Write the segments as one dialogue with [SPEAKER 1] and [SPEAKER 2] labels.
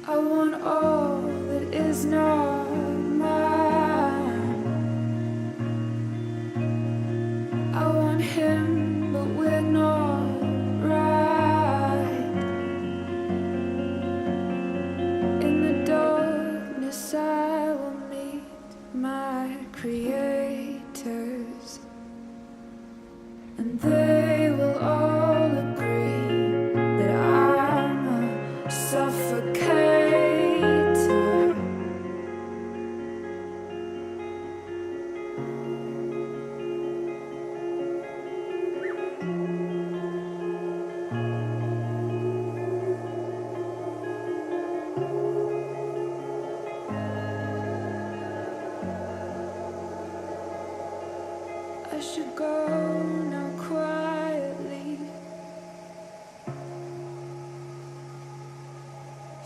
[SPEAKER 1] I want all that is not mine. I want him, but we're not right. In the darkness I will meet my creators, and they will all agree that I'm a suffocator. I should go now quietly,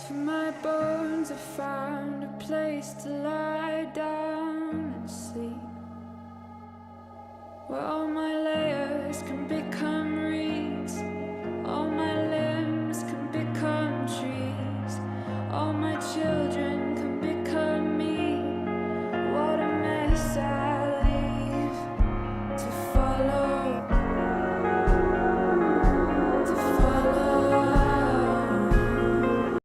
[SPEAKER 1] for my bones have found a place to lie down and sleep, where all my layers can become reeds, all my